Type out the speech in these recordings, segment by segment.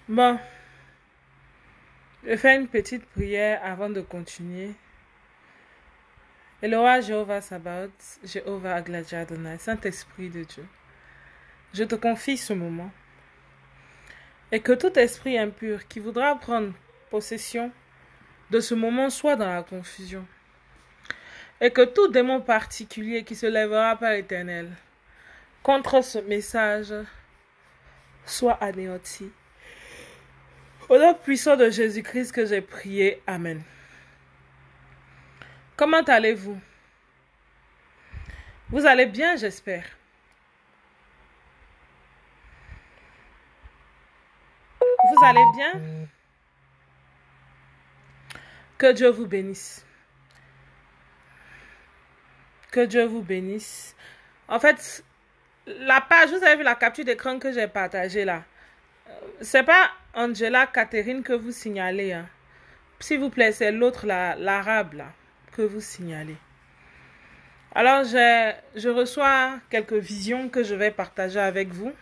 Bon, je fais une petite prière avant de continuer. Eloa Jéhovah Sabaoth, Jéhovah Agladja Adonai, Saint-Esprit de Dieu, je te confie ce moment et que tout esprit impur qui voudra prendre possession de ce moment soit dans la confusion et que tout démon particulier qui se lèvera par l'Éternel contre ce message soit anéanti. Au nom puissant de Jésus-Christ que j'ai prié. Amen. Comment allez-vous? Vous allez bien, j'espère. Vous allez bien? Que Dieu vous bénisse. Que Dieu vous bénisse. En fait, la page, vous avez vu la capture d'écran que j'ai partagée là. C'est pas Angela Catherine que vous signalez. Hein. S'il vous plaît, c'est l'autre, l'arabe là, que vous signalez. Alors, je reçois quelques visions que je vais partager avec vous.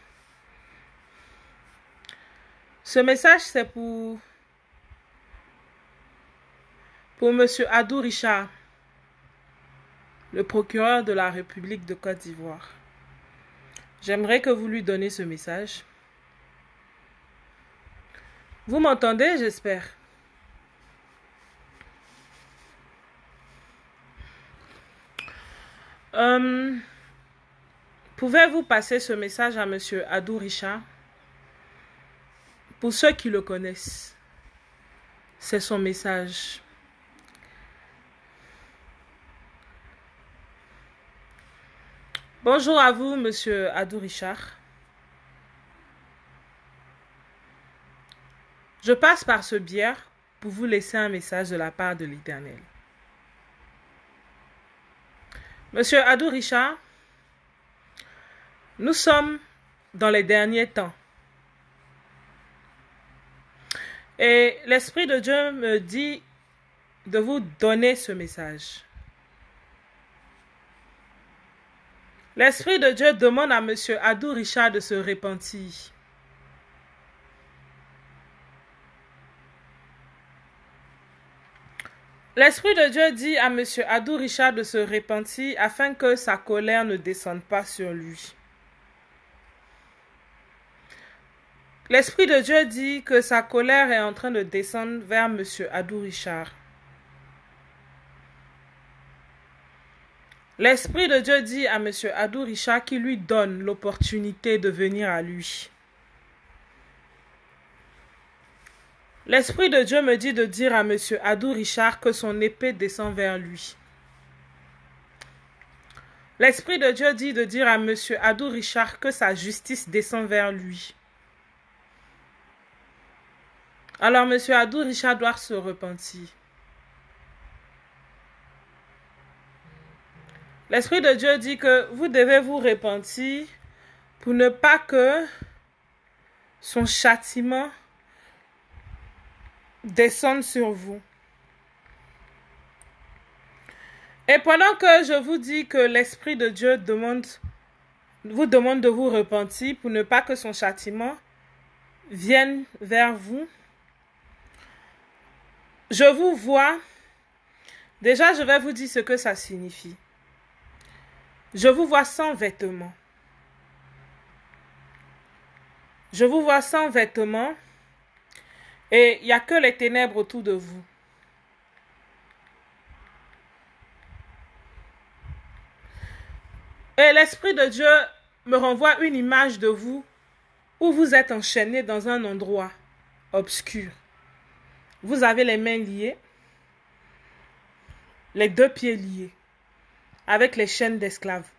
Ce message, c'est pour Monsieur Adou Richard, le procureur de la République de Côte d'Ivoire. J'aimerais que vous lui donniez ce message. Vous m'entendez, j'espère. Pouvez-vous passer ce message à Monsieur Adou Richard? Pour ceux qui le connaissent, c'est son message. Bonjour à vous, Monsieur Adou Richard. Je passe par ce biais pour vous laisser un message de la part de l'Éternel. Monsieur Adou Richard, nous sommes dans les derniers temps. Et l'Esprit de Dieu me dit de vous donner ce message. L'Esprit de Dieu demande à Monsieur Adou Richard de se repentir. L'Esprit de Dieu dit à Monsieur Adou Richard de se repentir afin que sa colère ne descende pas sur lui. L'Esprit de Dieu dit que sa colère est en train de descendre vers Monsieur Adou Richard. L'Esprit de Dieu dit à Monsieur Adou Richard qu'il lui donne l'opportunité de venir à lui. L'Esprit de Dieu me dit de dire à Monsieur Adou Richard que son épée descend vers lui. L'Esprit de Dieu dit de dire à Monsieur Adou Richard que sa justice descend vers lui. Alors Monsieur Adou Richard doit se repentir. L'Esprit de Dieu dit que vous devez vous repentir pour ne pas que son châtiment descende sur vous. Et pendant que je vous dis que l'Esprit de Dieu vous demande de vous repentir pour ne pas que son châtiment vienne vers vous, je vous vois. Déjà, je vais vous dire ce que ça signifie. Je vous vois sans vêtements. Je vous vois sans vêtements et il n'y a que les ténèbres autour de vous. Et l'Esprit de Dieu me renvoie une image de vous où vous êtes enchaîné dans un endroit obscur. Vous avez les mains liées, les deux pieds liés, avec les chaînes d'esclaves.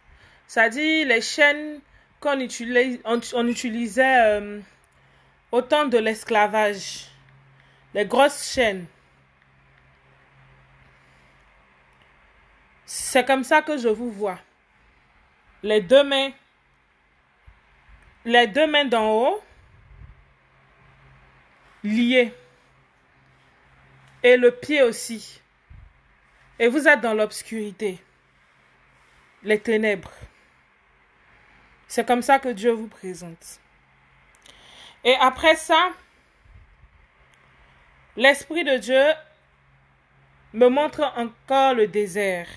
C'est-à-dire les chaînes qu'on utilisait au temps de l'esclavage. Les grosses chaînes. C'est comme ça que je vous vois. Les deux mains d'en haut, liées. Et le pied aussi. Et vous êtes dans l'obscurité. Les ténèbres. C'est comme ça que Dieu vous présente. Et après ça, l'Esprit de Dieu me montre encore le désert.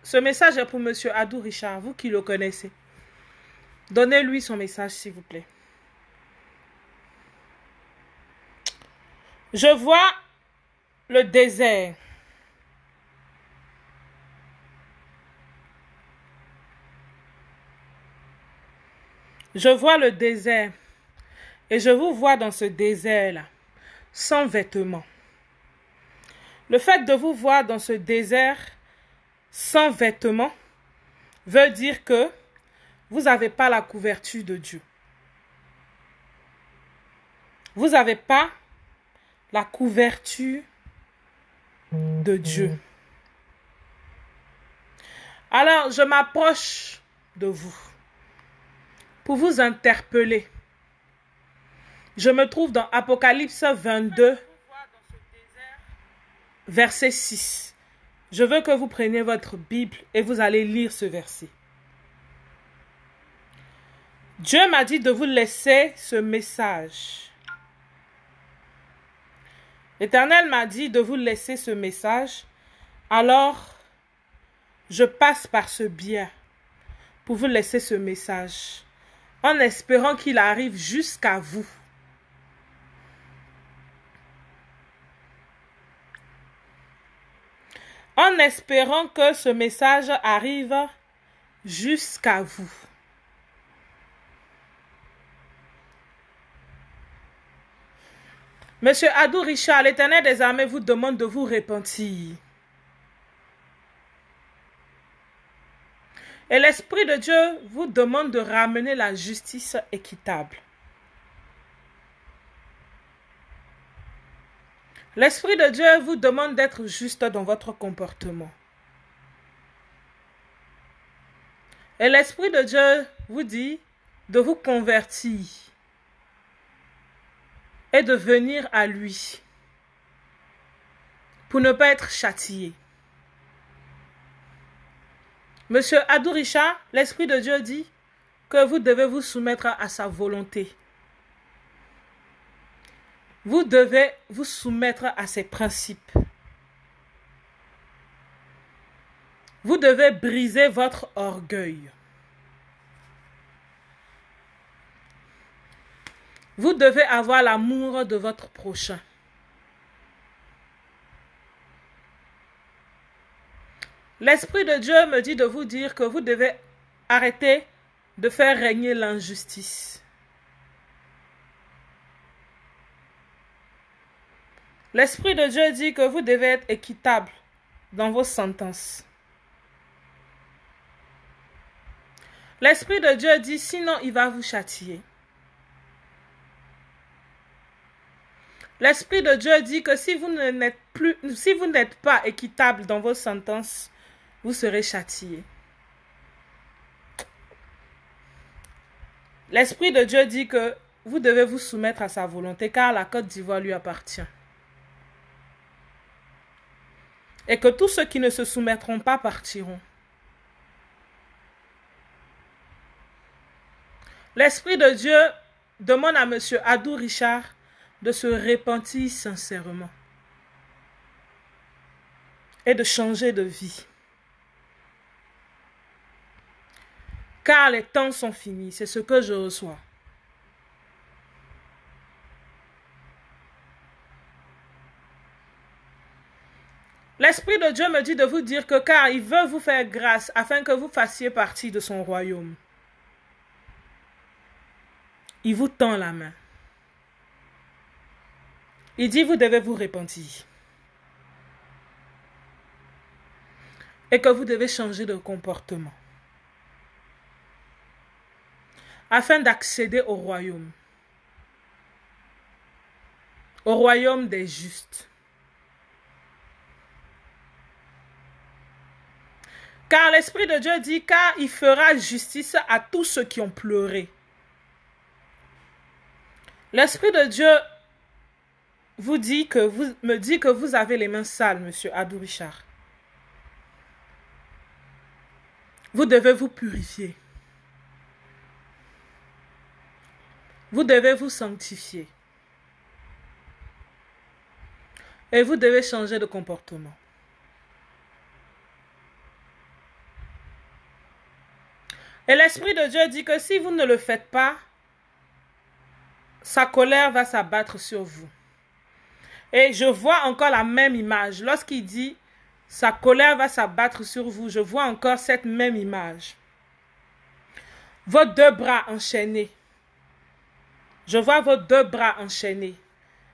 Ce message est pour Monsieur Adou Richard, vous qui le connaissez. Donnez-lui son message, s'il vous plaît. Je vois le désert. Je vois le désert. Et je vous vois dans ce désert-là, sans vêtements. Le fait de vous voir dans ce désert sans vêtements veut dire que vous n'avez pas la couverture de Dieu. Vous n'avez pas la couverture de Dieu. Alors, je m'approche de vous pour vous interpeller. Je me trouve dans Apocalypse 22, verset 6. Je veux que vous preniez votre Bible et vous allez lire ce verset. Dieu m'a dit de vous laisser ce message. L'Éternel m'a dit de vous laisser ce message. Alors, je passe par ce biais pour vous laisser ce message, en espérant qu'il arrive jusqu'à vous. En espérant que ce message arrive jusqu'à vous. Monsieur Adou Richard, l'Éternel des armées vous demande de vous repentir. Et l'Esprit de Dieu vous demande de ramener la justice équitable. L'Esprit de Dieu vous demande d'être juste dans votre comportement. Et l'Esprit de Dieu vous dit de vous convertir et de venir à lui pour ne pas être châtié. Monsieur Adou Richard, l'Esprit de Dieu dit que vous devez vous soumettre à sa volonté. Vous devez vous soumettre à ses principes. Vous devez briser votre orgueil. Vous devez avoir l'amour de votre prochain. L'Esprit de Dieu me dit de vous dire que vous devez arrêter de faire régner l'injustice. L'Esprit de Dieu dit que vous devez être équitable dans vos sentences. L'Esprit de Dieu dit sinon il va vous châtier. L'Esprit de Dieu dit que si vous n'êtes pas équitable dans vos sentences, vous serez châtié. L'Esprit de Dieu dit que vous devez vous soumettre à sa volonté car la Côte d'Ivoire lui appartient. Et que tous ceux qui ne se soumettront pas partiront. L'Esprit de Dieu demande à M. Adou Richard de se repentir sincèrement et de changer de vie. Car les temps sont finis, c'est ce que je reçois. L'Esprit de Dieu me dit de vous dire que car il veut vous faire grâce afin que vous fassiez partie de son royaume. Il vous tend la main. Il dit vous devez vous repentir. Et que vous devez changer de comportement. Afin d'accéder au royaume. Au royaume des justes. Car l'Esprit de Dieu dit, car il fera justice à tous ceux qui ont pleuré. L'Esprit de Dieu me dit que vous avez les mains sales, monsieur Adou Richard. Vous devez vous purifier. Vous devez vous sanctifier. Et vous devez changer de comportement. Et l'Esprit de Dieu dit que si vous ne le faites pas, sa colère va s'abattre sur vous. Et je vois encore la même image. Lorsqu'il dit sa colère va s'abattre sur vous, je vois encore cette même image. Vos deux bras enchaînés. Je vois vos deux bras enchaînés.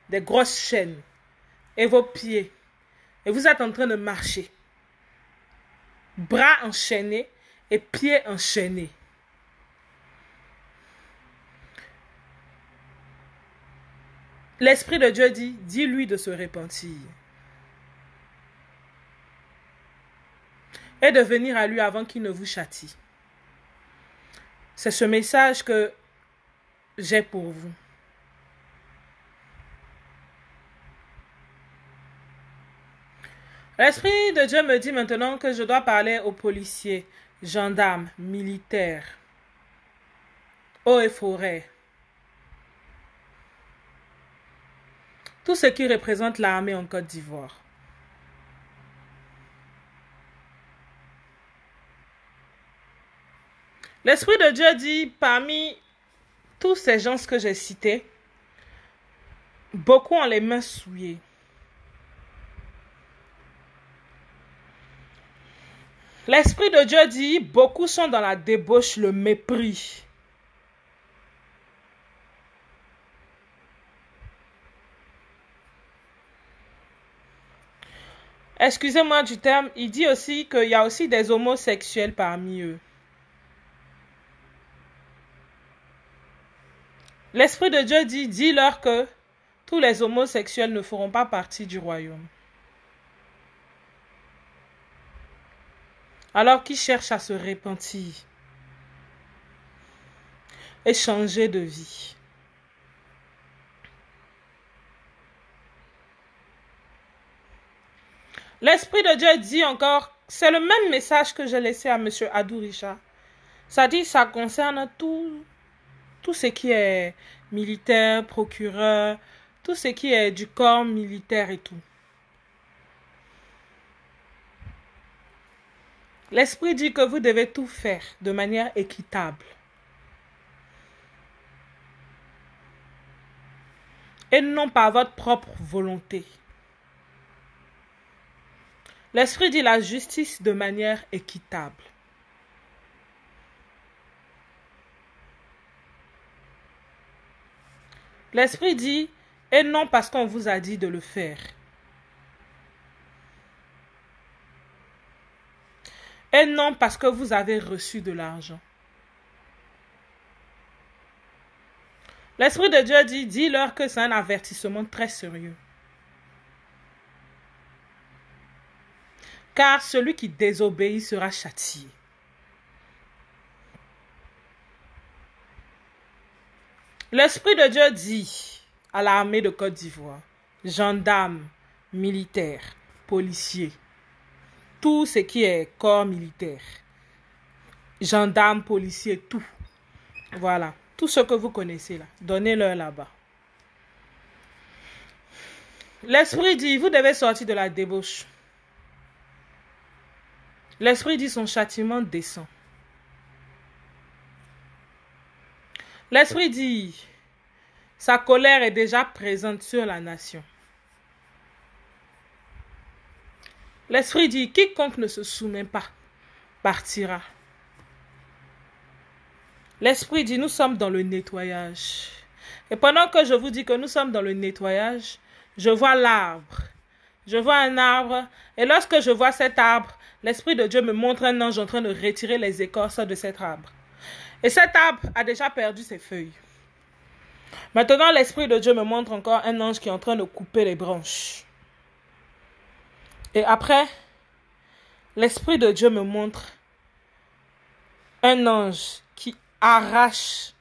Des grosses chaînes. Et vos pieds. Et vous êtes en train de marcher. Bras enchaînés et pieds enchaînés. L'Esprit de Dieu dit, dis-lui de se repentir. Et de venir à lui avant qu'il ne vous châtie. C'est ce message que j'ai pour vous. L'Esprit de Dieu me dit maintenant que je dois parler aux policiers, gendarmes, militaires, eaux et forêts. Tout ce qui représente l'armée en Côte d'Ivoire. L'Esprit de Dieu dit, parmi tous ces gens que j'ai cités, beaucoup ont les mains souillées. L'Esprit de Dieu dit, beaucoup sont dans la débauche, le mépris. Excusez-moi du terme, il dit aussi qu'il y a aussi des homosexuels parmi eux. L'Esprit de Dieu dit, dis-leur que tous les homosexuels ne feront pas partie du royaume. Alors qu'ils cherchent à se repentir et changer de vie. L'Esprit de Dieu dit encore, c'est le même message que j'ai laissé à M. Adourisha. Ça dit, ça concerne tout ce qui est militaire, procureur, tout ce qui est du corps militaire et tout. L'Esprit dit que vous devez tout faire de manière équitable. Et non par votre propre volonté. L'Esprit dit la justice de manière équitable. L'Esprit dit, et non parce qu'on vous a dit de le faire. Et non parce que vous avez reçu de l'argent. L'Esprit de Dieu dit, dis-leur que c'est un avertissement très sérieux. Car celui qui désobéit sera châtié. L'Esprit de Dieu dit à l'armée de Côte d'Ivoire, gendarmes, militaires, policiers, tout ce qui est corps militaire, gendarmes, policiers, tout. Voilà, tout ce que vous connaissez là, donnez-leur là-bas. L'Esprit dit, vous devez sortir de la débauche. L'Esprit dit, son châtiment descend. L'Esprit dit, sa colère est déjà présente sur la nation. L'Esprit dit, quiconque ne se soumet pas partira. L'Esprit dit, nous sommes dans le nettoyage. Et pendant que je vous dis que nous sommes dans le nettoyage, je vois l'arbre. Je vois un arbre. Et lorsque je vois cet arbre, l'Esprit de Dieu me montre un ange en train de retirer les écorces de cet arbre. Et cet arbre a déjà perdu ses feuilles. Maintenant, l'Esprit de Dieu me montre encore un ange qui est en train de couper les branches. Et après, l'Esprit de Dieu me montre un ange qui arrache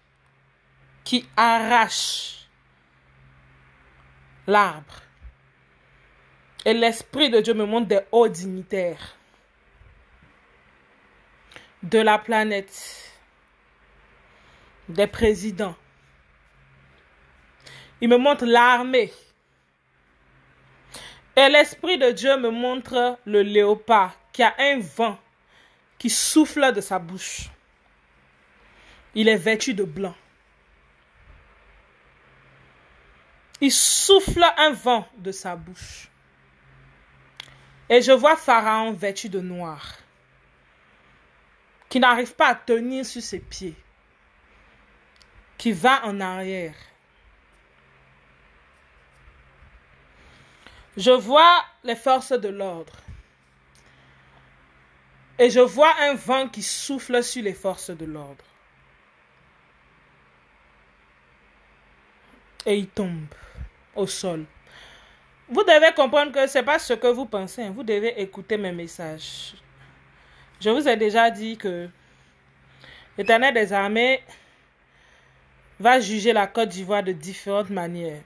l'arbre. Et l'Esprit de Dieu me montre des hauts dignitaires de la planète, des présidents, Il me montre l'armée. Et l'Esprit de Dieu me montre le léopard qui a un vent qui souffle de sa bouche. Il est vêtu de blanc. Il souffle un vent de sa bouche. Et je vois Pharaon vêtu de noir, qui n'arrive pas à tenir sur ses pieds, qui va en arrière. Je vois les forces de l'ordre. Et je vois un vent qui souffle sur les forces de l'ordre. Et il tombe au sol. Vous devez comprendre que ce n'est pas ce que vous pensez. Vous devez écouter mes messages. Je vous ai déjà dit que l'Éternel des armées va juger la Côte d'Ivoire de différentes manières.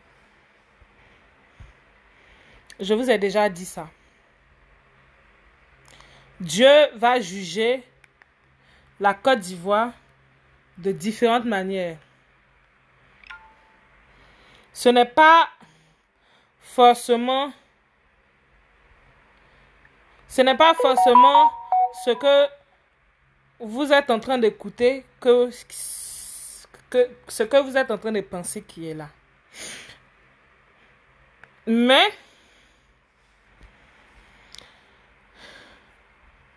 Je vous ai déjà dit ça. Dieu va juger la Côte d'Ivoire de différentes manières. Ce n'est pas forcément ce que vous êtes en train d'écouter, ce que vous êtes en train de penser qui est là. Mais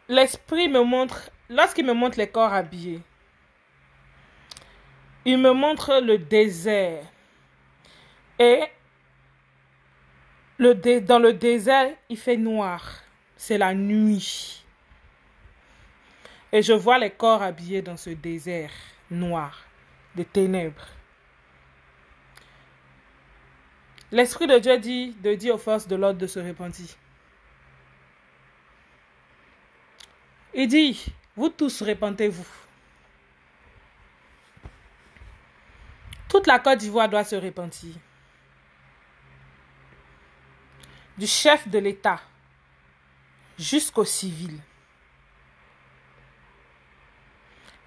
l'Esprit me montre, lorsqu'il me montre les corps habillés, il me montre le désert. Et dans le désert, il fait noir. C'est la nuit. Et je vois les corps habillés dans ce désert noir, de ténèbres. L'Esprit de Dieu dit de dire aux forces de l'ordre de se repentir. Il dit, vous tous repentez-vous. Toute la Côte d'Ivoire doit se repentir. Du chef de l'État jusqu'au civil.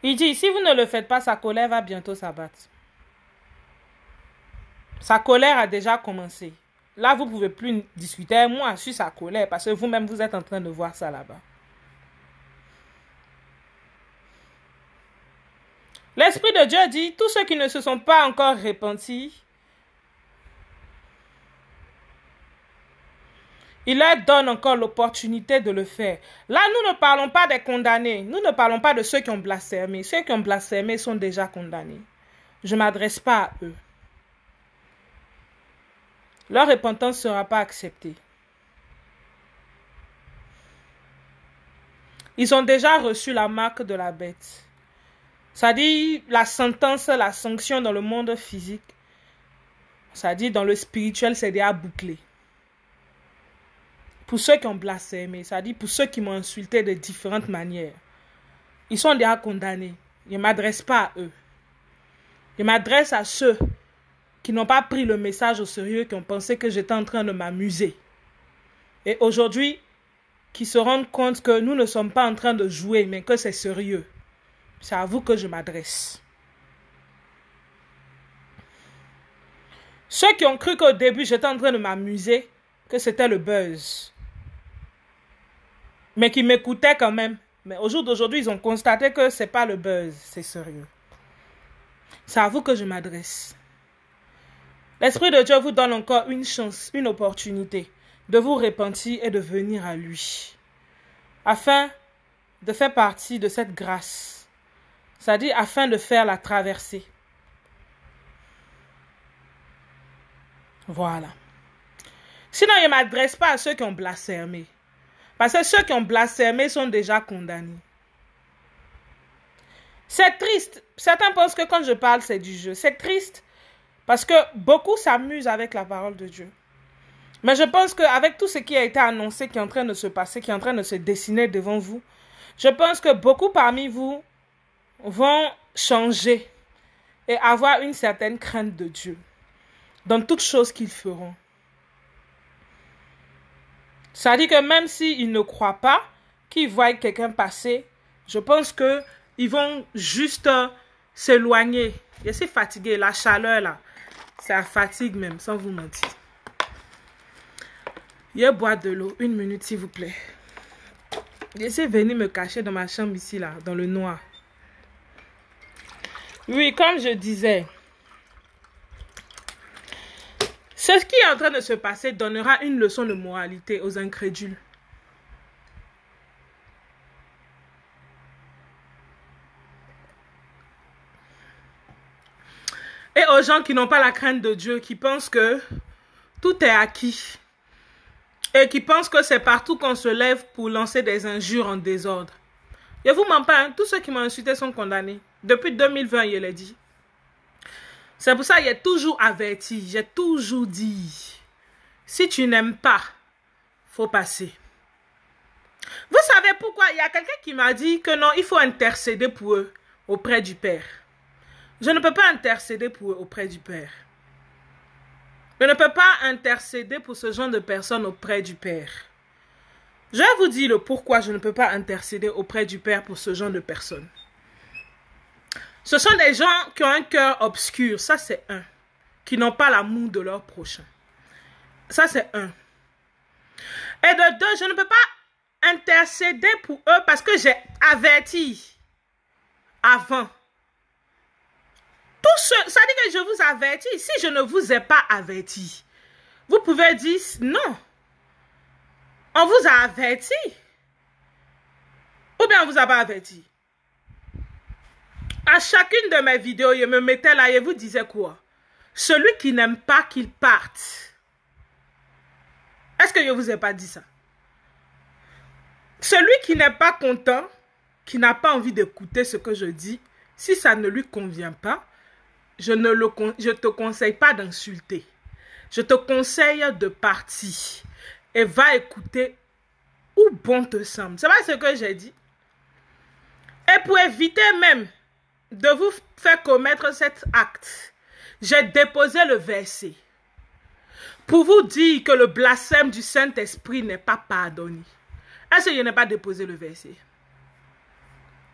Il dit, si vous ne le faites pas, sa colère va bientôt s'abattre. Sa colère a déjà commencé. Là, vous ne pouvez plus discuter. Moi, je suis sa colère parce que vous-même, vous êtes en train de voir ça là-bas. L'Esprit de Dieu dit, tous ceux qui ne se sont pas encore repentis, il leur donne encore l'opportunité de le faire. Là, nous ne parlons pas des condamnés. Nous ne parlons pas de ceux qui ont blasphémé. Ceux qui ont blasphémé sont déjà condamnés. Je ne m'adresse pas à eux. Leur repentance ne sera pas acceptée. Ils ont déjà reçu la marque de la bête. C'est-à-dire la sentence, la sanction dans le monde physique. C'est-à-dire dans le spirituel, c'est déjà bouclé. Pour ceux qui ont blasphémé, c'est-à-dire pour ceux qui m'ont insulté de différentes manières, ils sont déjà condamnés. Je ne m'adresse pas à eux. Je m'adresse à ceux qui n'ont pas pris le message au sérieux, qui ont pensé que j'étais en train de m'amuser. Et aujourd'hui, qui se rendent compte que nous ne sommes pas en train de jouer, mais que c'est sérieux. C'est à vous que je m'adresse. Ceux qui ont cru qu'au début, j'étais en train de m'amuser, que c'était le buzz, mais qui m'écoutaient quand même. Mais au jour d'aujourd'hui, ils ont constaté que ce n'est pas le buzz, c'est sérieux. C'est à vous que je m'adresse. L'Esprit de Dieu vous donne encore une chance, une opportunité de vous repentir et de venir à lui, afin de faire partie de cette grâce, c'est-à-dire afin de faire la traversée. Voilà. Sinon, je ne m'adresse pas à ceux qui ont blasphémé. Parce que ceux qui ont blasphémé sont déjà condamnés. C'est triste. Certains pensent que quand je parle, c'est du jeu. C'est triste parce que beaucoup s'amusent avec la parole de Dieu. Mais je pense qu'avec tout ce qui a été annoncé, qui est en train de se passer, qui est en train de se dessiner devant vous, je pense que beaucoup parmi vous vont changer et avoir une certaine crainte de Dieu dans toutes choses qu'ils feront. C'est-à-dire que même s'ils ne croient pas, qu'ils voient quelqu'un passer, je pense qu'ils vont juste s'éloigner. Je suis fatiguée, la chaleur là. Ça fatigue même, sans vous mentir. Je bois de l'eau. 1 minute, s'il vous plaît. J'essaie de venir me cacher dans ma chambre ici, là, dans le noir. Oui, comme je disais, ce qui est en train de se passer donnera une leçon de moralité aux incrédules. Et aux gens qui n'ont pas la crainte de Dieu, qui pensent que tout est acquis. Et qui pensent que c'est partout qu'on se lève pour lancer des injures en désordre. Je vous mens pas, hein, tous ceux qui m'ont insulté sont condamnés. Depuis 2020, je l'ai dit. C'est pour ça que j'ai toujours averti, j'ai toujours dit, si tu n'aimes pas, faut passer. Vous savez pourquoi? Il y a quelqu'un qui m'a dit que non, il faut intercéder pour eux auprès du Père. Je ne peux pas intercéder pour eux auprès du Père. Je ne peux pas intercéder pour ce genre de personnes auprès du Père. Je vais vous dire le pourquoi je ne peux pas intercéder auprès du Père pour ce genre de personnes. Ce sont des gens qui ont un cœur obscur, ça c'est un. Qui n'ont pas l'amour de leur prochain. Ça c'est un. Et de deux, je ne peux pas intercéder pour eux parce que j'ai averti avant. Tout ce, ça dit que je vous avertis. Si je ne vous ai pas averti, vous pouvez dire non. On vous a averti. Ou bien on vous a pas averti. À chacune de mes vidéos, je me mettais là et vous disais quoi? Celui qui n'aime pas qu'il parte. Est-ce que je ne vous ai pas dit ça? Celui qui n'est pas content, qui n'a pas envie d'écouter ce que je dis, si ça ne lui convient pas, je ne te conseille pas d'insulter. Je te conseille de partir et va écouter où bon te semble. C'est pas ce que j'ai dit. Et pour éviter même de vous faire commettre cet acte, j'ai déposé le verset pour vous dire que le blasphème du Saint-Esprit n'est pas pardonné. Est-ce que je n'ai pas déposé le verset?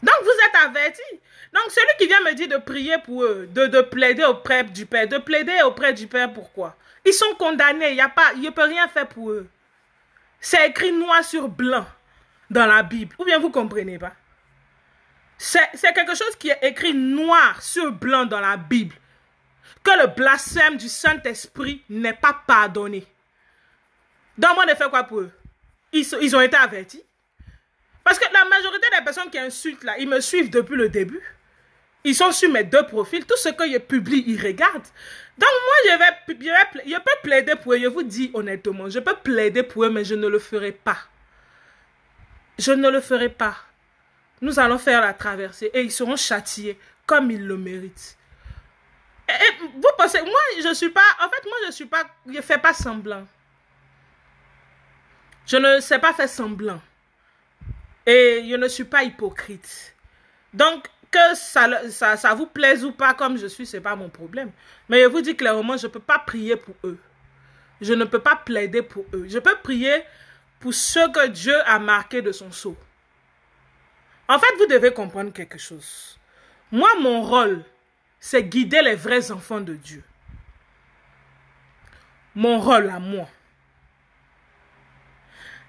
Donc vous êtes avertis. Donc celui qui vient me dire de prier pour eux, de plaider auprès du Père, de plaider auprès du Père, pourquoi? Ils sont condamnés, il ne peut rien faire pour eux. C'est écrit noir sur blanc dans la Bible. Ou bien vous ne comprenez pas? C'est quelque chose qui est écrit noir sur blanc dans la Bible. Que le blasphème du Saint-Esprit n'est pas pardonné. Donc moi, on a fait quoi pour eux? Ils ont été avertis. Parce que la majorité des personnes qui insultent là, ils me suivent depuis le début. Ils sont sur mes 2 profils. Tout ce que je publie, ils regardent. Donc moi, je peux plaider pour eux. Je vous dis honnêtement, je peux plaider pour eux, mais je ne le ferai pas. Je ne le ferai pas. Nous allons faire la traversée et ils seront châtiés comme ils le méritent. Et vous pensez, moi, je suis pas, en fait, moi, je ne fais pas semblant. Je ne sais pas faire semblant. Et je ne suis pas hypocrite. Donc, que ça vous plaise ou pas comme je suis, ce n'est pas mon problème. Mais je vous dis clairement, je ne peux pas prier pour eux. Je ne peux pas plaider pour eux. Je peux prier pour ceux que Dieu a marqués de son sceau. En fait, vous devez comprendre quelque chose. Moi, mon rôle, c'est guider les vrais enfants de Dieu. Mon rôle à moi,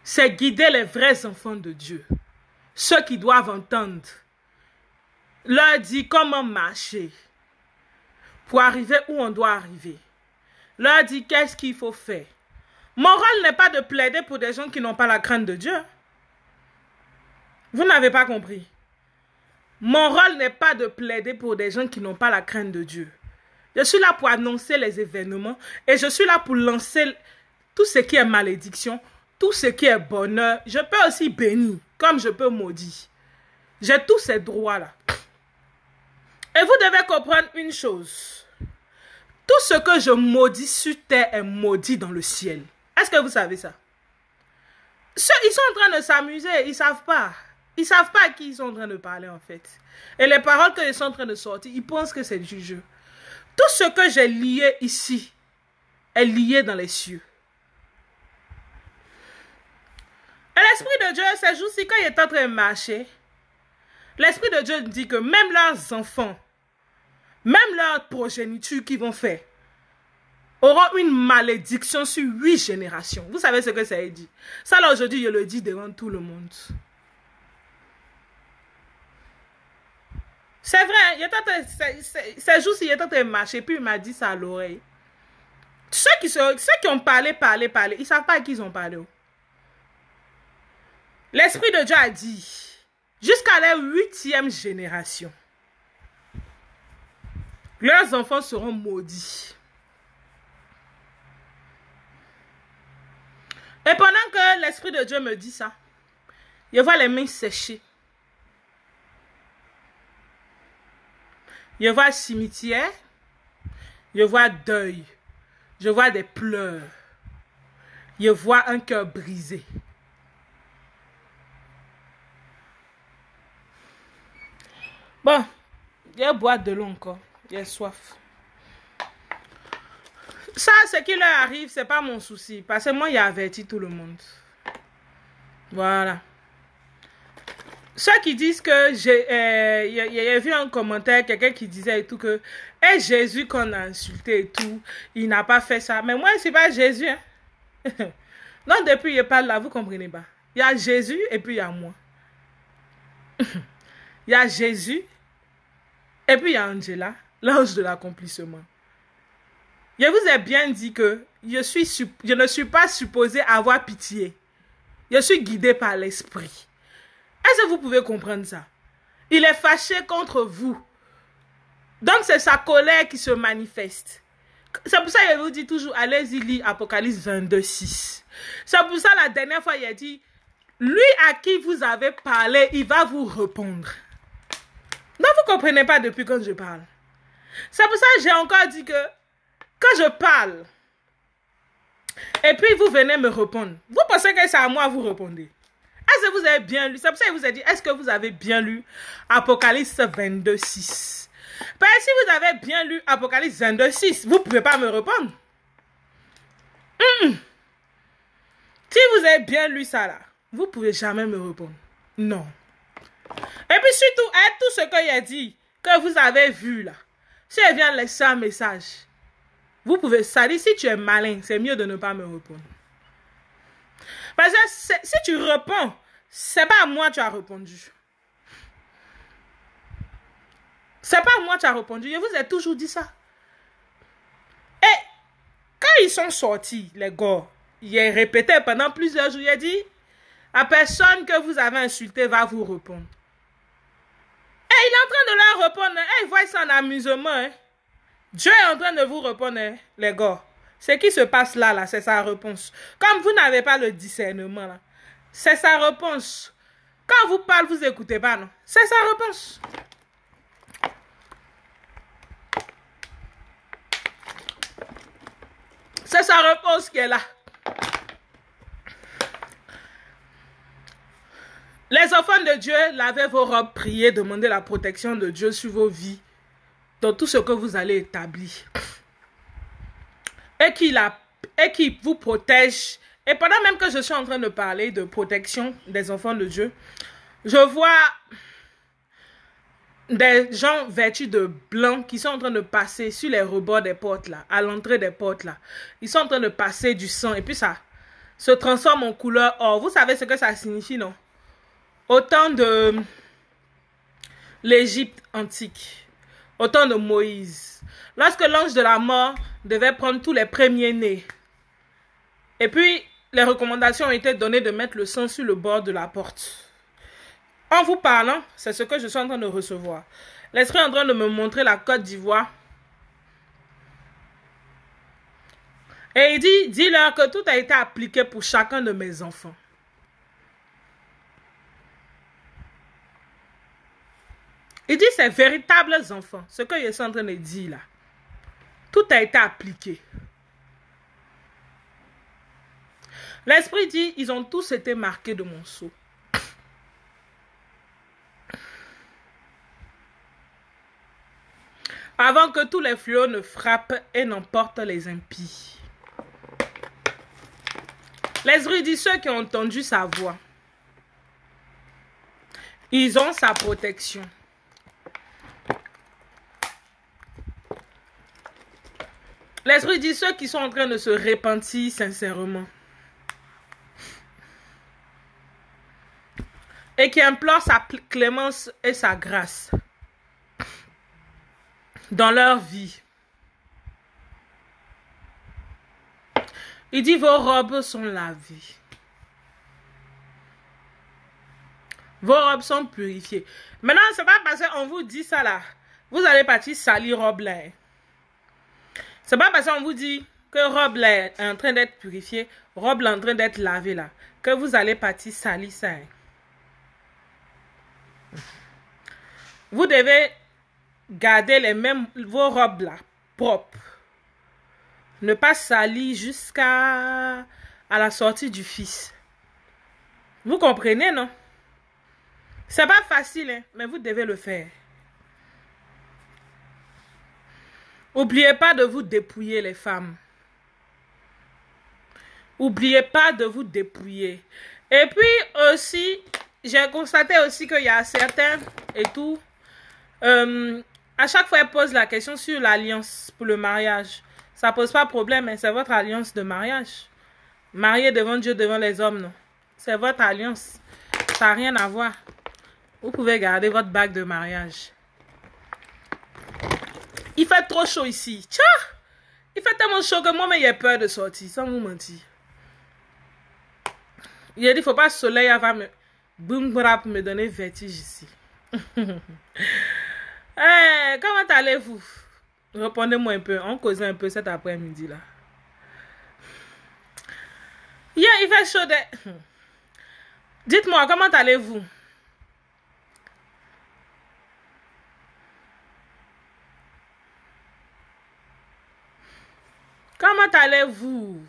c'est guider les vrais enfants de Dieu. Ceux qui doivent entendre. Leur dire comment marcher pour arriver où on doit arriver. Leur dire qu'est-ce qu'il faut faire. Mon rôle n'est pas de plaider pour des gens qui n'ont pas la crainte de Dieu. Vous n'avez pas compris. Mon rôle n'est pas de plaider pour des gens qui n'ont pas la crainte de Dieu. Je suis là pour annoncer les événements et je suis là pour lancer tout ce qui est malédiction, tout ce qui est bonheur. Je peux aussi bénir comme je peux maudire. J'ai tous ces droits-là. Et vous devez comprendre une chose. Tout ce que je maudis sur terre est maudit dans le ciel. Est-ce que vous savez ça? Ils sont en train de s'amuser, ils ne savent pas. Ils ne savent pas à qui ils sont en train de parler en fait. Et les paroles qu'ils sont en train de sortir, ils pensent que c'est du jeu. Tout ce que j'ai lié ici est lié dans les cieux. Et l'Esprit de Dieu, ces jours-ci, quand il est en train de marcher, l'Esprit de Dieu dit que même leurs enfants, même leur progéniture qu'ils vont faire, auront une malédiction sur 8 générations. Vous savez ce que ça veut dire? Ça, là, aujourd'hui, je le dis devant tout le monde. C'est vrai, ces jours-ci, il était en train de marcher, puis il m'a dit ça à l'oreille. Ceux qui ont parlé, ils ne savent pas à qui ils ont parlé. L'Esprit de Dieu a dit, jusqu'à la 8e génération, leurs enfants seront maudits. Et pendant que l'Esprit de Dieu me dit ça, je vois les mains séchées. Je vois cimetière. Je vois deuil. Je vois des pleurs. Je vois un cœur brisé. Bon, je bois de l'eau encore. J'ai soif. Ça, ce qui leur arrive, c'est pas mon souci. Parce que moi, j'ai averti tout le monde. Voilà. Ceux qui disent que j'ai vu un commentaire, quelqu'un qui disait et tout que Jésus qu'on a insulté et tout, il n'a pas fait ça. Mais moi, c'est pas Jésus. Hein? Non, depuis il parle là, vous comprenez pas. Il y a Jésus et puis il y a moi. Il y a Jésus et puis il y a Angela, l'ange de l'accomplissement. Je vous ai bien dit que je ne suis pas supposé avoir pitié. Je suis guidé par l'esprit. Est-ce que vous pouvez comprendre ça? Il est fâché contre vous. Donc c'est sa colère qui se manifeste. C'est pour ça que je vous dis toujours, allez-y lire Apocalypse 22, 6. C'est pour ça la dernière fois, il a dit, lui à qui vous avez parlé, il va vous répondre. Donc vous ne comprenez pas depuis quand je parle. C'est pour ça que j'ai encore dit que quand je parle, et puis vous venez me répondre, vous pensez que c'est à moi vous répondez. Est-ce que vous avez bien lu? C'est pour ça que je vous ai dit, est-ce que vous avez bien lu Apocalypse 22, 6? Parce que si vous avez bien lu Apocalypse 22, 6, vous ne pouvez pas me répondre. Si vous avez bien lu ça là, vous ne pouvez jamais me répondre. Non. Et puis surtout, tout ce qu'il a dit, que vous avez vu là, si elle vient laisser un message, vous pouvez, ça dit, si tu es malin, c'est mieux de ne pas me répondre. Parce que si tu réponds, c'est pas à moi que tu as répondu. C'est pas à moi que tu as répondu. Je vous ai toujours dit ça. Et quand ils sont sortis, les gars, il a répété pendant plusieurs jours, il a dit, la personne que vous avez insultée va vous répondre. Et il est en train de leur répondre. Et il voit ça en amusement. Hein. Dieu est en train de vous répondre, hein, les gars. Ce qui se passe là, c'est sa réponse. Comme vous n'avez pas le discernement, là, c'est sa réponse. Quand vous parle, vous n'écoutez pas, non? C'est sa réponse. C'est sa réponse qui est là. Les enfants de Dieu, lavez vos robes, priez, demandez la protection de Dieu sur vos vies, dans tout ce que vous allez établir. Et qui vous protège. Et pendant même que je suis en train de parler de protection des enfants de Dieu, je vois des gens vêtus de blanc qui sont en train de passer sur les rebords des portes là, à l'entrée des portes là. Ils sont en train de passer du sang et puis ça se transforme en couleur or. Vous savez ce que ça signifie, non? Au temps de l'Égypte antique, au temps de Moïse, lorsque l'ange de la mort devait prendre tous les premiers-nés. Et puis, les recommandations ont été données de mettre le sang sur le bord de la porte. En vous parlant, c'est ce que je suis en train de recevoir. L'Esprit est en train de me montrer la Côte d'Ivoire. Et il dit, dis-leur que tout a été appliqué pour chacun de mes enfants. Il dit, ces véritables enfants, ce que je suis en train de dire là, tout a été appliqué. L'Esprit dit, ils ont tous été marqués de mon sceau. Avant que tous les fléaux ne frappent et n'emportent les impies. L'Esprit dit, ceux qui ont entendu sa voix, ils ont sa protection. L'Esprit dit ceux qui sont en train de se repentir sincèrement. Et qui implorent sa clémence et sa grâce dans leur vie. Il dit vos robes sont lavées. Vos robes sont purifiées. Maintenant, c'est pas parce qu'on vous dit ça là. Vous allez partir salir robe là. C'est pas parce qu'on vous dit que robe là est en train d'être purifiée, robe là est en train d'être lavée là, que vous allez partir salir ça. Vous devez garder vos robes là propres. Ne pas salir jusqu'à la sortie du Fils. Vous comprenez, non? C'est pas facile, hein, mais vous devez le faire. N'oubliez pas de vous dépouiller, les femmes. N'oubliez pas de vous dépouiller. Et puis aussi, j'ai constaté aussi qu'il y a certains et tout. À chaque fois, elle pose la question sur l'alliance pour le mariage. Ça pose pas problème, mais c'est votre alliance de mariage. Marié devant Dieu, devant les hommes, non. C'est votre alliance. Ça n'a rien à voir. Vous pouvez garder votre bague de mariage. Il fait trop chaud ici. Tcha! Il fait tellement chaud que moi-même, j'ai peur de sortir, sans vous mentir. Il a dit, il ne faut pas que le soleil va me... Boum, pour me donner vertige ici. Hey, comment allez-vous? Répondez-moi un peu. On causait un peu cet après-midi là. Yeah, il fait chaud. Dites-moi, comment allez-vous? Comment allez-vous?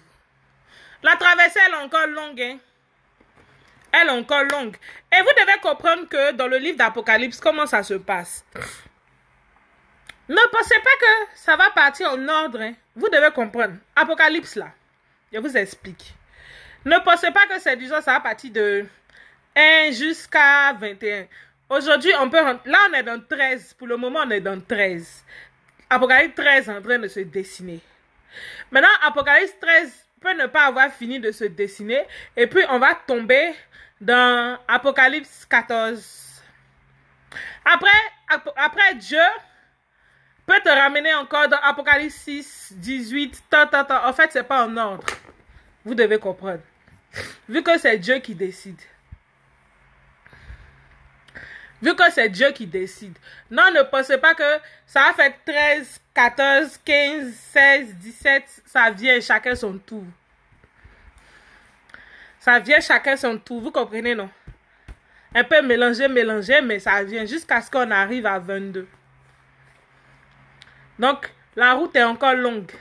La traversée, elle est encore longue. Hein? Elle est encore longue. Et vous devez comprendre que dans le livre d'Apocalypse, comment ça se passe? Ne pensez pas que ça va partir en ordre. Hein. Vous devez comprendre. Apocalypse là. Je vous explique. Ne pensez pas que c'est du genre ça va partir de 1 jusqu'à 21. Aujourd'hui, on peut rentrer. Là, on est dans 13. Pour le moment, on est dans 13. Apocalypse 13 est en train de se dessiner. Maintenant, Apocalypse 13 peut ne pas avoir fini de se dessiner. Et puis, on va tomber dans Apocalypse 14. Après Dieu peut te ramener encore dans Apocalypse 6, 18, En fait, c'est pas en ordre. Vous devez comprendre. Vu que c'est Dieu qui décide. Vu que c'est Dieu qui décide. Non, ne pensez pas que ça va faire 13, 14, 15, 16, 17. Ça vient chacun son tour. Ça vient chacun son tour. Vous comprenez, non? Un peu mélangé, mais ça vient jusqu'à ce qu'on arrive à 22. Donc, la route est encore longue.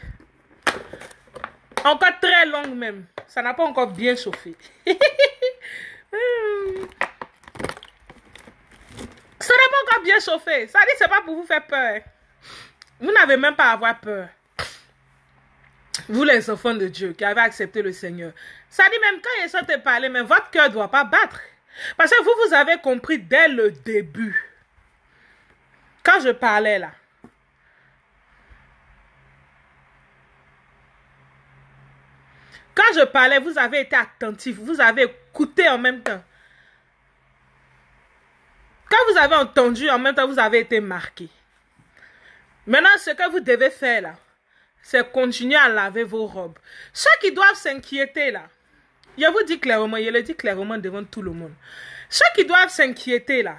Encore très longue même. Ça n'a pas encore bien chauffé. Ça n'a pas encore bien chauffé. Ça dit, c'est pas pour vous faire peur. Vous n'avez même pas à avoir peur. Vous, les enfants de Dieu, qui avez accepté le Seigneur. Ça dit, même quand ils sont te parler, mais votre cœur ne doit pas battre. Parce que vous avez compris dès le début. Quand je parlais là. Quand je parlais, vous avez été attentif. Vous avez écouté en même temps. Quand vous avez entendu, en même temps, vous avez été marqué. Maintenant, ce que vous devez faire là, c'est continuer à laver vos robes. Ceux qui doivent s'inquiéter là, je vous dis clairement, je le dis clairement devant tout le monde. Ceux qui doivent s'inquiéter là,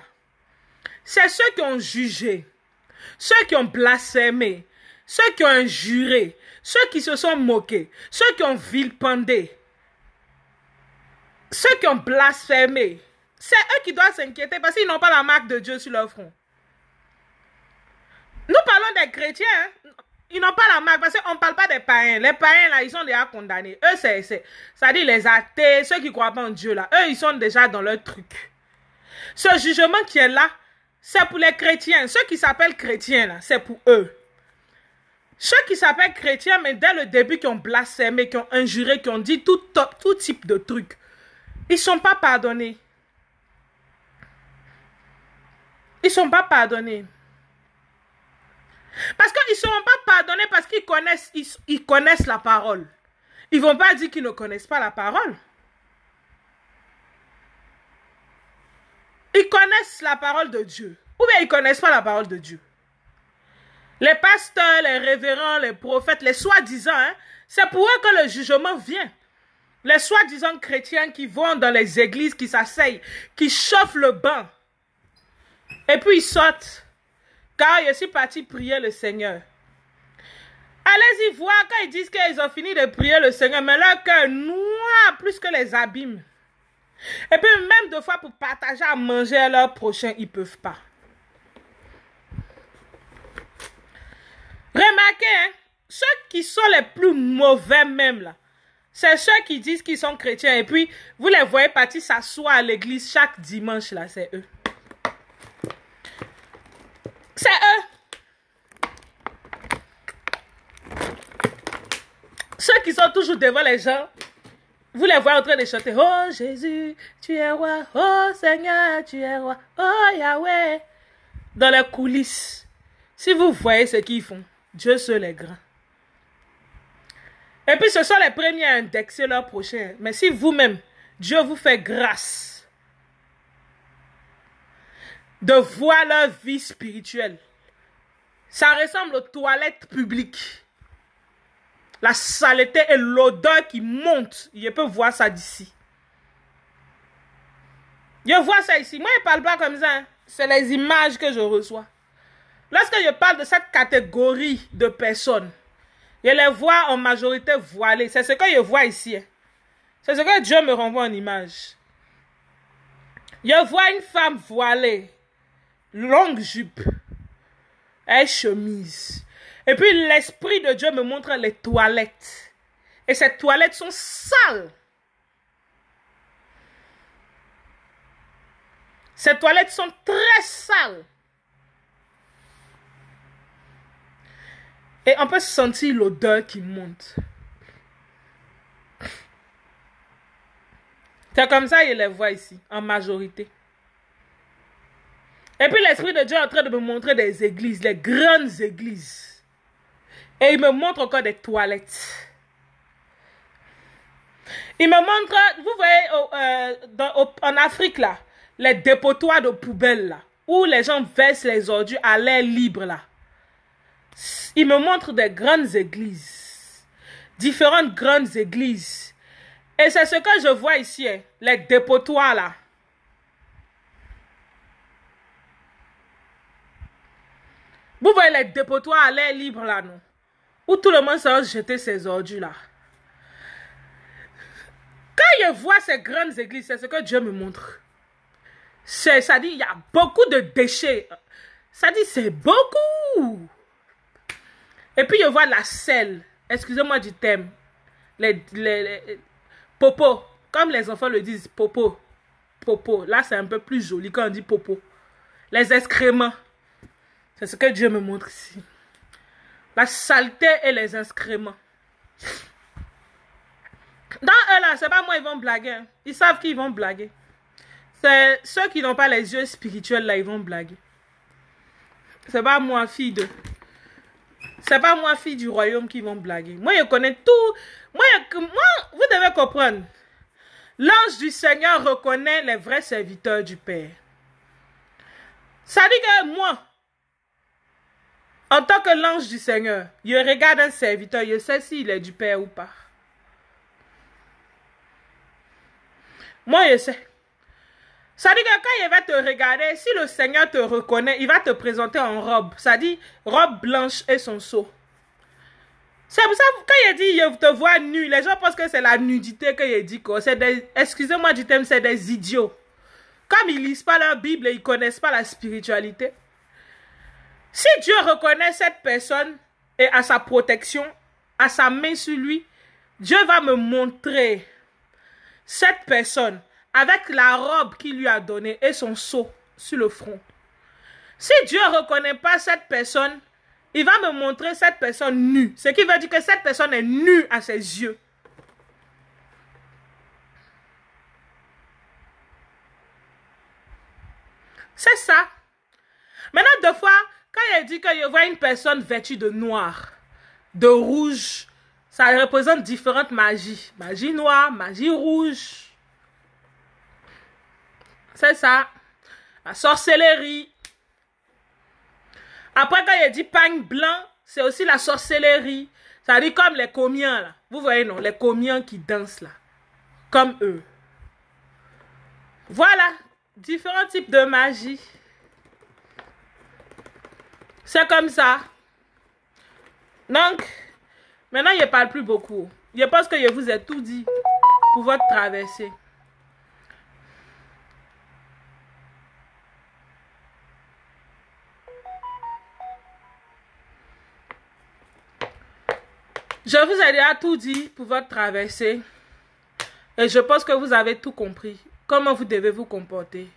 c'est ceux qui ont jugé, ceux qui ont blasphémé, ceux qui ont injuré, ceux qui se sont moqués, ceux qui ont vilipendé, ceux qui ont blasphémé. C'est eux qui doivent s'inquiéter parce qu'ils n'ont pas la marque de Dieu sur leur front. Nous parlons des chrétiens, hein? Ils n'ont pas la marque parce qu'on ne parle pas des païens. Les païens, là, ils sont déjà condamnés. Eux, c'est-à-dire les athées, ceux qui ne croient pas en Dieu, là. Eux, ils sont déjà dans leur truc. Ce jugement qui est là, c'est pour les chrétiens. Ceux qui s'appellent chrétiens, là, c'est pour eux. Ceux qui s'appellent chrétiens, mais dès le début, qui ont blasphémé, qui ont injuré, qui ont dit tout type de trucs, ils ne sont pas pardonnés. Ils ne sont pas pardonnés. Parce qu'ils ne seront pas pardonnés parce qu'ils connaissent la parole. Ils ne vont pas dire qu'ils ne connaissent pas la parole. Ils connaissent la parole de Dieu. Ou bien ils ne connaissent pas la parole de Dieu. Les pasteurs, les révérends, les prophètes, les soi-disant, hein, c'est pour eux que le jugement vient. Les soi-disant chrétiens qui vont dans les églises, qui s'asseyent, qui chauffent le banc. Et puis ils sortent. Car je suis parti prier le Seigneur. Allez-y voir quand ils disent qu'ils ont fini de prier le Seigneur, mais leur cœur noir plus que les abîmes. Et puis même deux fois pour partager à manger à leur prochain, ils ne peuvent pas. Remarquez, hein, ceux qui sont les plus mauvais même là, c'est ceux qui disent qu'ils sont chrétiens et puis vous les voyez partir s'asseoir à l'église chaque dimanche là, c'est eux. C'est eux. Ceux qui sont toujours devant les gens, vous les voyez en train de chanter « Oh Jésus, tu es roi, oh Seigneur, tu es roi, oh Yahweh » dans les coulisses. Si vous voyez ce qu'ils font, Dieu seul est grand. Et puis ce sont les premiers à indexer leur prochain. Mais si vous-même, Dieu vous fait grâce de voir leur vie spirituelle, ça ressemble aux toilettes publiques. La saleté et l'odeur qui monte, je peux voir ça d'ici. Je vois ça ici. Moi, je ne parle pas comme ça. Hein. C'est les images que je reçois. Lorsque je parle de cette catégorie de personnes, je les vois en majorité voilées. C'est ce que je vois ici. Hein. C'est ce que Dieu me renvoie en image. Je vois une femme voilée, longue jupe, et chemise. Et puis l'Esprit de Dieu me montre les toilettes. Et ces toilettes sont sales. Ces toilettes sont très sales. Et on peut sentir l'odeur qui monte. C'est comme ça que je les vois ici, en majorité. Et puis l'Esprit de Dieu est en train de me montrer des églises, les grandes églises. Et il me montre encore des toilettes. Il me montre, vous voyez, en Afrique, là, les dépotoirs de poubelles, là, où les gens versent les ordures à l'air libre, là. Il me montre des grandes églises. Différentes grandes églises. Et c'est ce que je vois ici, hein, les dépotoirs, là. Vous voyez les dépotoirs à l'air libre, là, non? Où tout le monde s'en jeter ses ordures là. Quand je vois ces grandes églises, c'est ce que Dieu me montre. Ça dit, il y a beaucoup de déchets. Ça dit, c'est beaucoup. Et puis je vois la selle. Excusez-moi du thème. Les popos. Comme les enfants le disent, popo. Popo. Là, c'est un peu plus joli quand on dit popo. Les excréments. C'est ce que Dieu me montre ici. La saleté et les excréments. Dans eux là, c'est pas moi, ils vont blaguer. Hein. Ils savent qu'ils vont blaguer. C'est ceux qui n'ont pas les yeux spirituels là, ils vont blaguer. C'est pas moi, fille de... C'est pas moi, fille du royaume, qui vont blaguer. Moi, je connais tout. Moi, vous devez comprendre. L'ange du Seigneur reconnaît les vrais serviteurs du Père. Ça dit que moi, en tant que l'ange du Seigneur, je regarde un serviteur, je sais s'il est du Père ou pas. Moi, je sais. Ça dit que quand il va te regarder, si le Seigneur te reconnaît, il va te présenter en robe. Ça dit robe blanche et son seau. C'est pour ça que quand il dit je te vois nu, les gens pensent que c'est la nudité que il dit. Excusez-moi du thème, c'est des idiots. Comme ils ne lisent pas leur Bible et ils ne connaissent pas la spiritualité. Si Dieu reconnaît cette personne et à sa protection, à sa main sur lui, Dieu va me montrer cette personne avec la robe qu'il lui a donnée et son seau sur le front. Si Dieu ne reconnaît pas cette personne, il va me montrer cette personne nue. Ce qui veut dire que cette personne est nue à ses yeux. C'est ça. Maintenant, deux fois, quand il dit que je vois une personne vêtue de noir, de rouge, ça représente différentes magies. Magie noire, magie rouge. C'est ça. La sorcellerie. Après, quand il dit pagne blanc, c'est aussi la sorcellerie. Ça dit comme les comiens, là. Vous voyez, non? Les comiens qui dansent, là. Comme eux. Voilà. Différents types de magie. C'est comme ça. Donc, maintenant, je ne parle plus beaucoup. Je pense que je vous ai tout dit pour votre traversée. Je vous ai déjà tout dit pour votre traversée. Et je pense que vous avez tout compris. Comment vous devez vous comporter.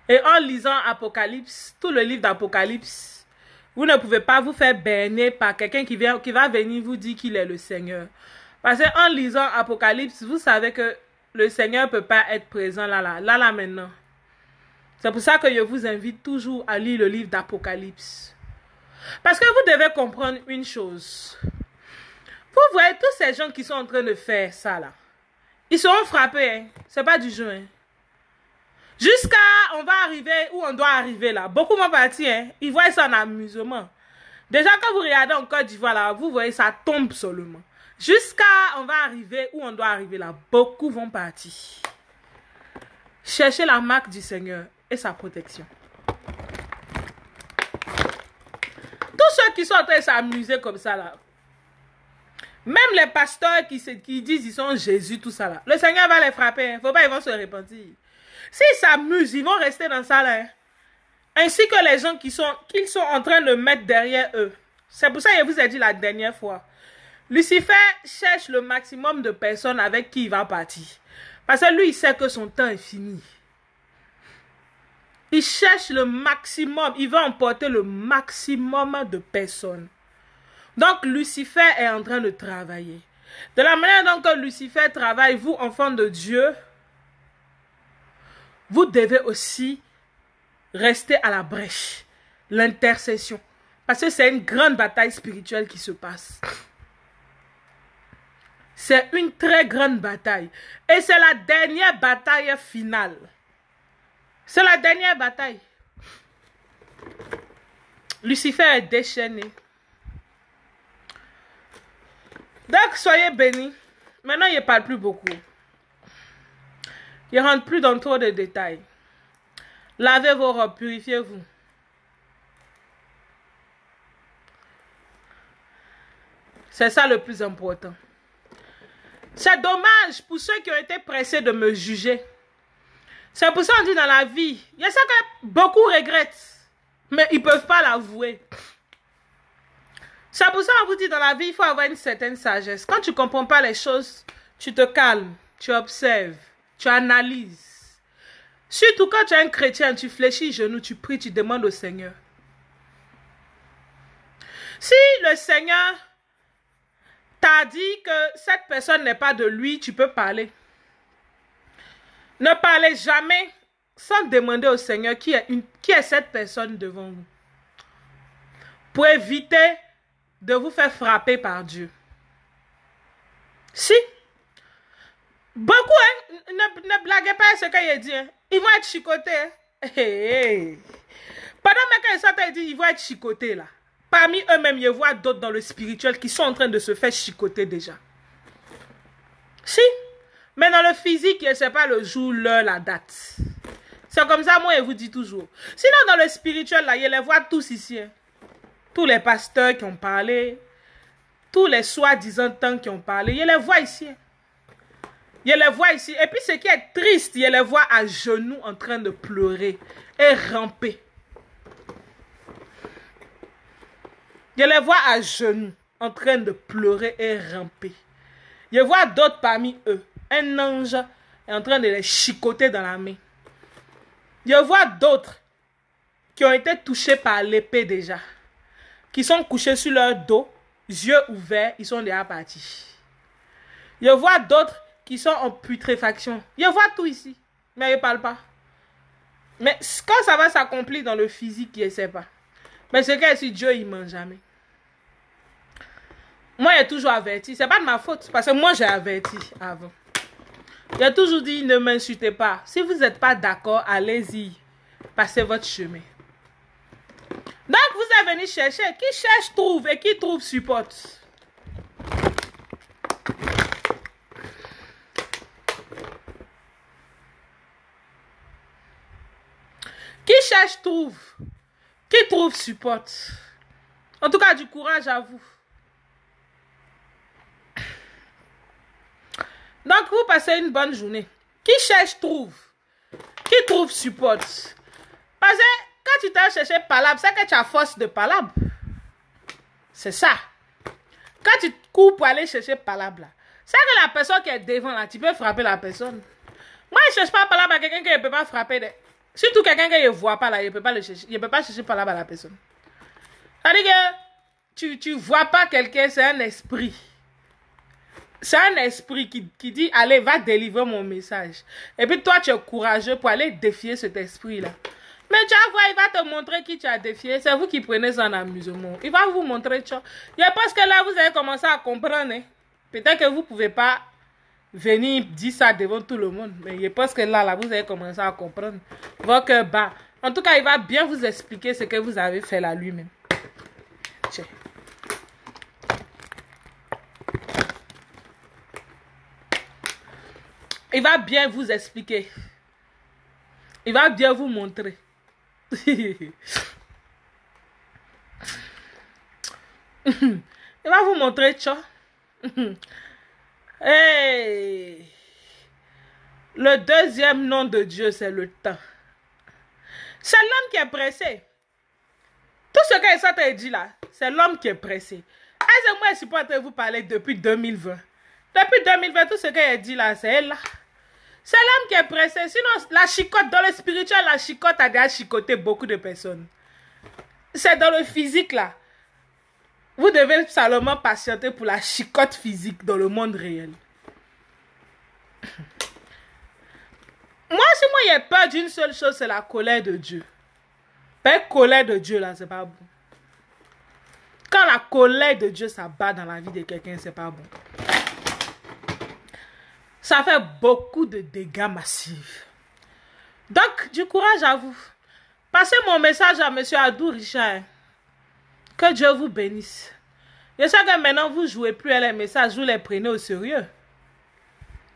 Et en lisant Apocalypse, tout le livre d'Apocalypse, vous ne pouvez pas vous faire berner par quelqu'un qui va venir vous dire qu'il est le Seigneur. Parce qu'en lisant Apocalypse, vous savez que le Seigneur ne peut pas être présent là, maintenant. C'est pour ça que je vous invite toujours à lire le livre d'Apocalypse. Parce que vous devez comprendre une chose. Vous voyez tous ces gens qui sont en train de faire ça là. Ils seront frappés, hein. C'est pas du jeu, hein. Jusqu'à on va arriver où on doit arriver là. Beaucoup vont partir, hein. Ils voient ça en amusement. Déjà quand vous regardez en Côte d'Ivoire là, vous voyez ça tombe seulement. Jusqu'à on va arriver où on doit arriver là. Beaucoup vont partir. Cherchez la marque du Seigneur et sa protection. Tous ceux qui sont en train de s'amuser comme ça là. Même les pasteurs qui disent qu'ils sont Jésus, tout ça là. Le Seigneur va les frapper. Hein. Faut pas, ils vont se repentir. S'ils s'amusent, ils vont rester dans ça là. Hein. Ainsi que les gens qu'ils sont en train de mettre derrière eux. C'est pour ça que je vous ai dit la dernière fois. Lucifer cherche le maximum de personnes avec qui il va partir. Parce que lui, il sait que son temps est fini. Il cherche le maximum. Il veut emporter le maximum de personnes. Donc, Lucifer est en train de travailler. De la manière dont Lucifer travaille, vous, enfants de Dieu, vous devez aussi rester à la brèche. L'intercession. Parce que c'est une grande bataille spirituelle qui se passe. C'est une très grande bataille. Et c'est la dernière bataille finale. C'est la dernière bataille. Lucifer est déchaîné. Donc, soyez bénis. Maintenant, il ne parle plus beaucoup. Il ne rentre plus dans trop de détails. Lavez vos robes, purifiez-vous. C'est ça le plus important. C'est dommage pour ceux qui ont été pressés de me juger. C'est pour ça qu'on dit dans la vie, il y a ça que beaucoup regrettent, mais ils ne peuvent pas l'avouer. C'est pour ça qu'on vous dit dans la vie, il faut avoir une certaine sagesse. Quand tu ne comprends pas les choses, tu te calmes, tu observes, tu analyses. Surtout quand tu es un chrétien, tu fléchis genoux, tu pries, tu demandes au Seigneur. Si le Seigneur t'a dit que cette personne n'est pas de lui, tu peux parler. Ne parlez jamais sans demander au Seigneur qui est cette personne devant vous. Pour éviter de vous faire frapper par Dieu. Si. Beaucoup, hein, ne blaguez pas ce qu'il a dit. Hein. Ils vont être chicotés. Hein. Hey. Pendant même quand ils sont dit, ils vont être chicotés là. Parmi eux-mêmes, je vois d'autres dans le spirituel qui sont en train de se faire chicoter déjà. Si. Mais dans le physique, je ne sais pas le jour, l'heure, la date. C'est comme ça, moi, je vous dis toujours. Sinon, dans le spirituel, là, je les vois tous ici. Hein. Tous les pasteurs qui ont parlé, tous les soi-disant temps qui ont parlé, je les vois ici. Je les vois ici. Et puis, ce qui est triste, je les vois à genoux en train de pleurer et ramper. Je les vois à genoux en train de pleurer et ramper. Je vois d'autres parmi eux. Un ange est en train de les chicoter dans la main. Je vois d'autres qui ont été touchés par l'épée déjà. Qui sont couchés sur leur dos, yeux ouverts, ils sont déjà partis. Je vois d'autres qui sont en putréfaction. Je vois tout ici, mais je ne parle pas. Mais quand ça va s'accomplir dans le physique, je ne sais pas. Mais c'est que si Dieu, il ment jamais. Moi, j'ai toujours averti. C'est pas de ma faute. Parce que moi, j'ai averti avant. J'ai toujours dit, ne m'insultez pas. Si vous n'êtes pas d'accord, allez-y. Passez votre chemin. Donc, vous êtes venu chercher. Qui cherche, trouve. Et qui trouve, supporte. Qui cherche, trouve. Qui trouve, supporte. En tout cas, du courage à vous. Donc, vous passez une bonne journée. Qui cherche, trouve. Qui trouve, supporte. Parce que quand tu t'as cherché palabre, c'est que tu as force de palabre. C'est ça. Quand tu cours pour aller chercher palabre, là, c'est que la personne qui est devant, là, tu peux frapper la personne. Moi, je ne cherche pas palabre à quelqu'un qui ne peut pas frapper. Surtout quelqu'un qui ne voit pas, là, il ne peut pas le chercher. Il ne peut pas chercher palabre à la personne. C'est-à-dire que tu ne vois pas quelqu'un, c'est un esprit. C'est un esprit qui dit, allez, va délivrer mon message. Et puis toi, tu es courageux pour aller défier cet esprit-là. Mais tu vas voir, il va te montrer qui tu as défié. C'est vous qui prenez ça en amusement. Il va vous montrer, tu vois. Je pense que là, vous avez commencé à comprendre. Hein. Peut-être que vous ne pouvez pas venir dire ça devant tout le monde. Mais je pense que là, vous avez commencé à comprendre. Votre cœur bat. En tout cas, il va bien vous expliquer ce que vous avez fait là lui-même. Tiens. Il va bien vous expliquer. Il va bien vous montrer. Il va vous montrer, tu vois. Hey. Le deuxième nom de Dieu, c'est le temps. C'est l'homme qui est pressé. Tout ce que ça t'a dit là, c'est l'homme qui est pressé. Est-ce que moi, je suis pas en train de vous parler depuis 2020? Depuis 2020, tout ce qu'elle dit là, c'est elle là. C'est l'homme qui est pressé. Sinon, la chicote, dans le spirituel, la chicote a déjà chicoté beaucoup de personnes. C'est dans le physique là. Vous devez seulement patienter pour la chicote physique dans le monde réel. Moi, si moi j'ai peur d'une seule chose, c'est la colère de Dieu. La colère de Dieu là, c'est pas bon. Quand la colère de Dieu s'abat dans la vie de quelqu'un, c'est pas bon. Ça fait beaucoup de dégâts massifs. Donc, du courage à vous. Passez mon message à M. Adou Richard. Que Dieu vous bénisse. Je sais que maintenant, vous ne jouez plus à les messages, vous les prenez au sérieux.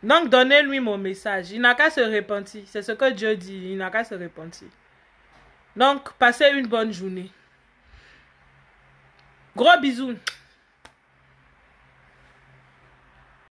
Donc, donnez-lui mon message. Il n'a qu'à se repentir. C'est ce que Dieu dit. Il n'a qu'à se repentir. Donc, passez une bonne journée. Gros bisous.